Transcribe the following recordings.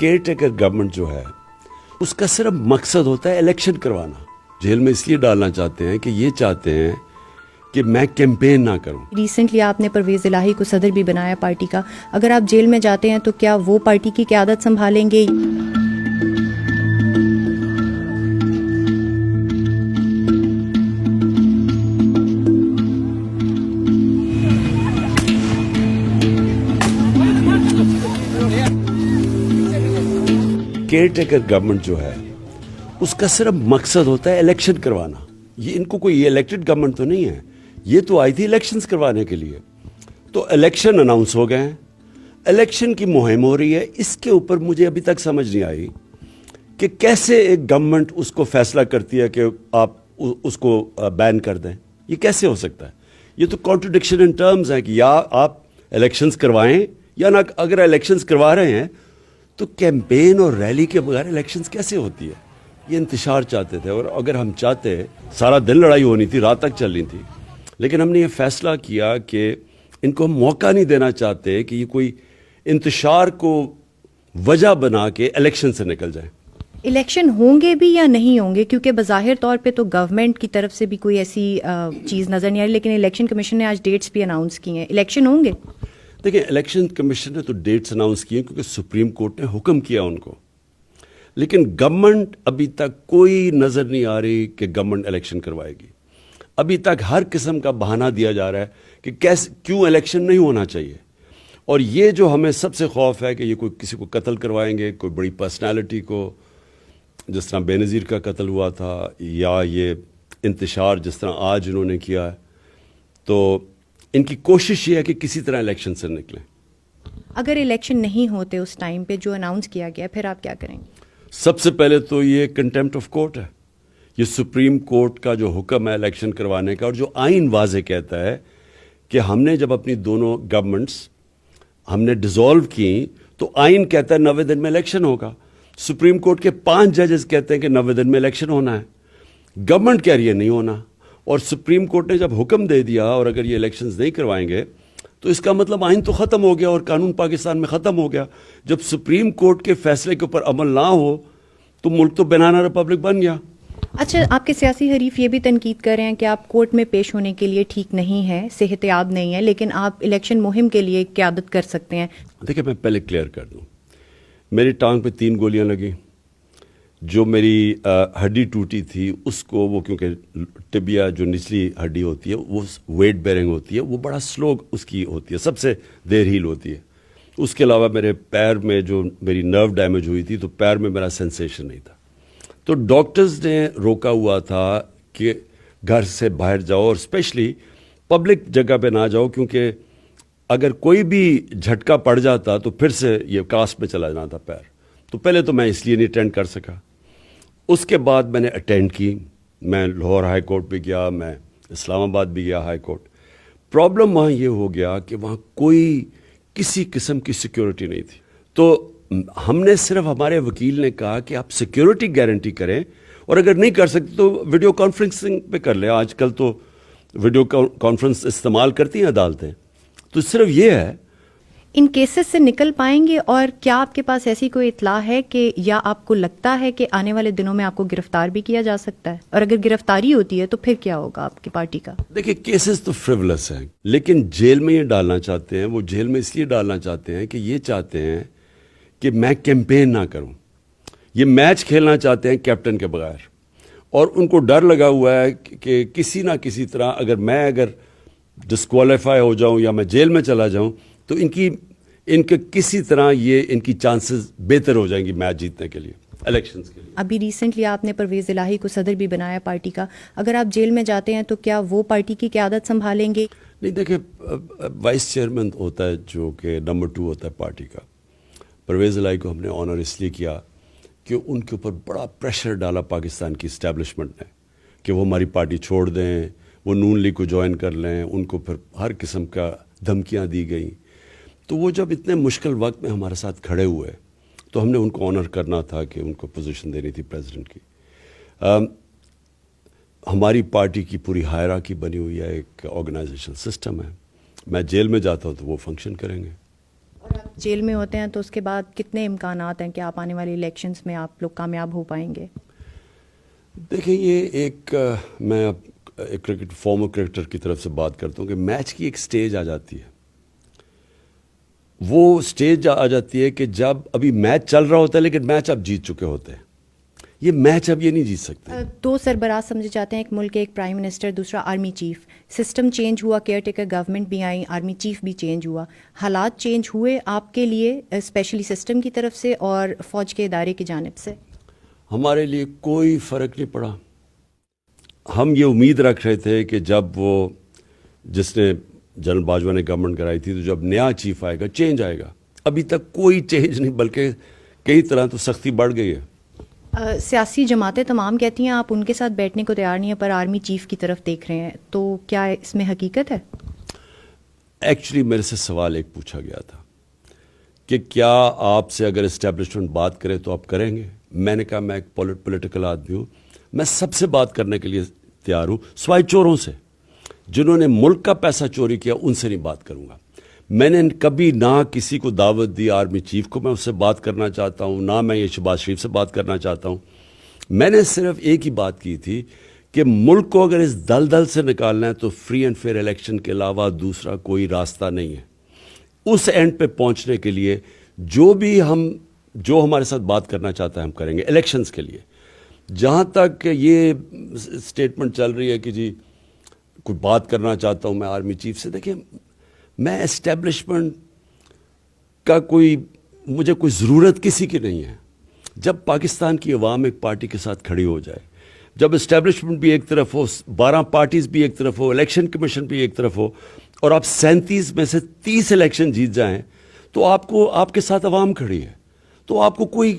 Care taker government جو ہے اس کا صرف مقصد ہوتا ہے الیکشن کروانا. جیل میں اس لیے ڈالنا چاہتے ہیں کہ یہ چاہتے ہیں کہ میں کیمپین نہ کروں. ریسنٹلی آپ نے پرویز الہی کو صدر بھی بنایا پارٹی کا. اگر آپ جیل میں جاتے ہیں تو کیا وہ پارٹی کی قیادت سنبھالیں گے؟ کیئر ٹیکر گورنمنٹ جو ہے اس کا صرف مقصد ہوتا ہے الیکشن کروانا. یہ ان کو کوئی الیکٹڈ گورنمنٹ تو نہیں ہے, یہ تو آئی تھی الیکشنز کروانے کے لیے. تو الیکشن اناؤنس ہو گئے ہیں, الیکشن کی مہم ہو رہی ہے. اس کے اوپر مجھے ابھی تک سمجھ نہیں آئی کہ کیسے ایک گورنمنٹ اس کو فیصلہ کرتی ہے کہ آپ اس کو بین کر دیں. یہ کیسے ہو سکتا ہے؟ یہ تو کانٹرڈکشن ان ٹرمز ہیں کہ یا آپ الیکشنز کروائیں یا نہ. اگر الیکشنز کروا رہے ہیں تو کیمپین اور ریلی کے بغیر الیکشنز کیسے ہوتی ہے؟ یہ انتشار چاہتے تھے, اور اگر ہم چاہتے, سارا دن لڑائی ہونی تھی, رات تک چلنی تھی, لیکن ہم نے یہ فیصلہ کیا کہ ان کو ہم موقع نہیں دینا چاہتے کہ یہ کوئی انتشار کو وجہ بنا کے الیکشن سے نکل جائیں. الیکشن ہوں گے بھی یا نہیں ہوں گے؟ کیونکہ بظاہر طور پہ تو گورنمنٹ کی طرف سے بھی کوئی ایسی چیز نظر نہیں آ رہی, لیکن الیکشن کمیشن نے آج ڈیٹس بھی اناؤنس کی ہیں. الیکشن ہوں گے؟ دیکھیں, الیکشن کمیشن نے تو ڈیٹس اناؤنس کیے کیونکہ سپریم کورٹ نے حکم کیا ان کو, لیکن گورنمنٹ ابھی تک کوئی نظر نہیں آ رہی کہ گورنمنٹ الیکشن کروائے گی. ابھی تک ہر قسم کا بہانہ دیا جا رہا ہے کہ کیوں الیکشن نہیں ہونا چاہیے. اور یہ جو ہمیں سب سے خوف ہے کہ یہ کوئی کسی کو قتل کروائیں گے, کوئی بڑی پرسنالٹی کو, جس طرح بے نظیر کا قتل ہوا تھا, یا یہ انتشار جس طرح آج انہوں نے کیا ہے. تو ان کی کوشش یہ ہے کہ کسی طرح الیکشن سے نکلیں. اگر الیکشن نہیں ہوتے اس ٹائم پہ جو اناؤنس کیا گیا, پھر آپ کیا کریں گے؟ سب سے پہلے تو یہ کنٹیمپٹ آف کورٹ ہے. یہ سپریم کورٹ کا جو حکم ہے الیکشن کروانے کا, اور جو آئین واضح کہتا ہے کہ ہم نے جب اپنی دونوں گورنمنٹس ہم نے ڈیزالو کی تو آئین کہتا ہے 90 دن میں الیکشن ہوگا. سپریم کورٹ کے 5 ججز کہتے ہیں کہ 90 دن میں الیکشن ہونا ہے. گورنمنٹ کہہ رہی ہے نہیں ہونا, اور سپریم کورٹ نے جب حکم دے دیا, اور اگر یہ الیکشنز نہیں کروائیں گے تو اس کا مطلب آئین تو ختم ہو گیا اور قانون پاکستان میں ختم ہو گیا. جب سپریم کورٹ کے فیصلے کے اوپر عمل نہ ہو تو ملک تو بنانا ریپبلک بن گیا. اچھا, آپ کے سیاسی حریف یہ بھی تنقید کر رہے ہیں کہ آپ کورٹ میں پیش ہونے کے لیے ٹھیک نہیں ہیں, صحت یاب نہیں ہے, لیکن آپ الیکشن مہم کے لیے قیادت کر سکتے ہیں. دیکھیں, میں پہلے کلیئر کر دوں, میری ٹانگ پہ 3 گولیاں لگیں. جو میری ہڈی ٹوٹی تھی اس کو, وہ کیونکہ ٹبیا جو نچلی ہڈی ہوتی ہے وہ ویٹ بیرنگ ہوتی ہے, وہ بڑا سلو اس کی ہوتی ہے, سب سے دیر ہیل ہوتی ہے. اس کے علاوہ میرے پیر میں جو میری نرو ڈیمیج ہوئی تھی تو پیر میں میرا سینسیشن نہیں تھا. تو ڈاکٹرز نے روکا ہوا تھا کہ گھر سے باہر جاؤ, اور اسپیشلی پبلک جگہ پہ نہ جاؤ, کیونکہ اگر کوئی بھی جھٹکا پڑ جاتا تو پھر سے یہ کاسٹ میں چلا جانا تھا پیر. تو پہلے تو میں اس لیے نہیں اٹینڈ کر سکا. اس کے بعد میں نے اٹینڈ کی, میں لاہور ہائی کورٹ بھی گیا, میں اسلام آباد بھی گیا ہائی کورٹ. پرابلم وہاں یہ ہو گیا کہ وہاں کوئی کسی قسم کی سیکیورٹی نہیں تھی. تو ہم نے صرف, ہمارے وکیل نے کہا کہ آپ سیکیورٹی گارنٹی کریں, اور اگر نہیں کر سکتے تو ویڈیو کانفرنسنگ پہ کر لیں. آج کل تو ویڈیو کانفرنس استعمال کرتی ہیں عدالتیں. تو صرف یہ ہے. ان کیسز سے نکل پائیں گے؟ اور کیا آپ کے پاس ایسی کوئی اطلاع ہے کہ, یا آپ کو لگتا ہے کہ آنے والے دنوں میں آپ کو گرفتار بھی کیا جا سکتا ہے؟ اور اگر گرفتاری ہوتی ہے تو پھر کیا ہوگا آپ کی پارٹی کا؟ دیکھیں, کیسز تو فریولس ہیں, لیکن جیل میں یہ ڈالنا چاہتے ہیں, وہ جیل میں اس لیے ڈالنا چاہتے ہیں کہ یہ چاہتے ہیں کہ میں کیمپین نہ کروں. یہ میچ کھیلنا چاہتے ہیں کیپٹن کے بغیر, اور ان کو ڈر لگا ہوا ہے کہ کسی نہ کسی طرح اگر ڈسکوالیفائی ہو جاؤں یا میں جیل میں چلا جاؤں تو ان کے کسی طرح یہ ان کی چانسز بہتر ہو جائیں گی میچ جیتنے کے لیے, الیکشنز کے لیے. ابھی ریسنٹلی آپ نے پرویز الہی کو صدر بھی بنایا پارٹی کا. اگر آپ جیل میں جاتے ہیں تو کیا وہ پارٹی کی قیادت سنبھالیں گے؟ نہیں, دیکھیں, وائس چیئرمین ہوتا ہے جو کہ نمبر 2 ہوتا ہے پارٹی کا. پرویز الہی کو ہم نے آنر اس لیے کیا کہ ان کے اوپر بڑا پریشر ڈالا پاکستان کی اسٹیبلشمنٹ نے کہ وہ ہماری پارٹی چھوڑ دیں, وہ نون لیگ کو جوائن کر لیں. ان کو پھر ہر قسم کا دھمکیاں دی گئیں. تو وہ جب اتنے مشکل وقت میں ہمارے ساتھ کھڑے ہوئے تو ہم نے ان کو آنر کرنا تھا کہ ان کو پوزیشن دینی تھی پریزیڈنٹ کی. ہماری پارٹی کی پوری ہائرارکی بنی ہوئی ہے, ایک آرگنائزیشن سسٹم ہے. میں جیل میں جاتا ہوں تو وہ فنکشن کریں گے. اور آپ جیل میں ہوتے ہیں تو اس کے بعد کتنے امکانات ہیں کہ آپ آنے والے الیکشنز میں آپ لوگ کامیاب ہو پائیں گے؟ دیکھیں یہ ایک میں ایک فارمر کرکٹر کی طرف سے بات کرتا ہوں کہ میچ کی ایک سٹیج آ جاتی ہے. وہ سٹیج آ جاتی ہے کہ جب ابھی میچ چل رہا ہوتا ہے لیکن میچ آپ جیت چکے ہوتے ہیں. یہ میچ اب یہ نہیں جیت سکتے. دو سربراہ سمجھے جاتے ہیں، ایک ملک ایک پرائم منسٹر، دوسرا آرمی چیف. سسٹم چینج ہوا، کیئر ٹیکر گورنمنٹ بھی آئی، آرمی چیف بھی چینج ہوا. حالات چینج ہوئے آپ کے لیے اسپیشلی سسٹم کی طرف سے اور فوج کے ادارے کی جانب سے؟ ہمارے لیے کوئی فرق نہیں پڑا. ہم یہ امید رکھ رہے تھے کہ جب وہ جس نے جنرل باجوہ نے گورنمنٹ کرائی تھی تو جب نیا چیف آئے گا چینج آئے گا. ابھی تک کوئی چینج نہیں، بلکہ کئی طرح تو سختی بڑھ گئی ہے. سیاسی جماعتیں تمام کہتی ہیں آپ ان کے ساتھ بیٹھنے کو تیار نہیں ہیں، پر آرمی چیف کی طرف دیکھ رہے ہیں، تو کیا اس میں حقیقت ہے؟ ایکچولی میرے سے سوال ایک پوچھا گیا تھا کہ کیا آپ سے اگر اسٹیبلشمنٹ بات کرے تو آپ کریں گے. میں نے کہا میں ایک پولیٹیکل آدمی ہوں، میں سب سے بات کرنے کے لیے تیار ہوں، سوائے چوروں سے. جنہوں نے ملک کا پیسہ چوری کیا ان سے نہیں بات کروں گا. میں نے کبھی نہ کسی کو دعوت دی آرمی چیف کو میں اس سے بات کرنا چاہتا ہوں، نہ میں یہ شہباز شریف سے بات کرنا چاہتا ہوں. میں نے صرف ایک ہی بات کی تھی کہ ملک کو اگر اس دلدل سے نکالنا ہے تو فری اینڈ فیئر الیکشن کے علاوہ دوسرا کوئی راستہ نہیں ہے. اس اینڈ پہ پہنچنے کے لیے جو ہمارے ساتھ بات کرنا چاہتا ہے ہم کریں گے الیکشنز کے لیے. جہاں تک یہ اسٹیٹمنٹ چل رہی ہے کہ جی کوئی بات کرنا چاہتا ہوں میں آرمی چیف سے، دیکھیں میں اسٹیبلشمنٹ کا مجھے کوئی ضرورت کسی کی نہیں ہے. جب پاکستان کی عوام ایک پارٹی کے ساتھ کھڑی ہو جائے، جب اسٹیبلشمنٹ بھی ایک طرف ہو، 12 پارٹیز بھی ایک طرف ہو، الیکشن کمیشن بھی ایک طرف ہو، اور آپ 37 میں سے 30 الیکشن جیت جائیں تو آپ کے ساتھ عوام کھڑی ہے. تو آپ کو کوئی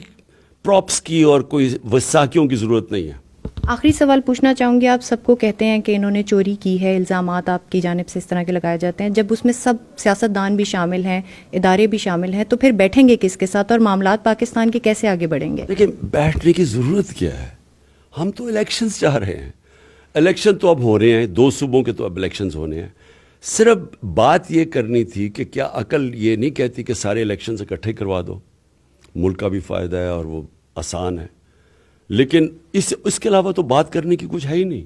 پراپس کی اور کوئی وساکیوں کی ضرورت نہیں ہے. آخری سوال پوچھنا چاہوں گی، آپ سب کو کہتے ہیں کہ انہوں نے چوری کی ہے، الزامات آپ کی جانب سے اس طرح کے لگائے جاتے ہیں، جب اس میں سب سیاستدان بھی شامل ہیں، ادارے بھی شامل ہیں، تو پھر بیٹھیں گے کس کے ساتھ اور معاملات پاکستان کے کیسے آگے بڑھیں گے؟ لیکن بیٹھنے کی ضرورت کیا ہے؟ ہم تو الیکشنز چاہ رہے ہیں. الیکشن تو اب ہو رہے ہیں، 2 صوبوں کے تو اب الیکشنز ہونے ہیں. صرف بات یہ کرنی تھی کہ کیا عقل یہ نہیں کہتی کہ سارے الیکشنز اکٹھے کروا دو، ملک کا بھی فائدہ ہے اور وہ آسان ہے. لیکن اس کے علاوہ تو بات کرنے کی کچھ ہے ہی نہیں.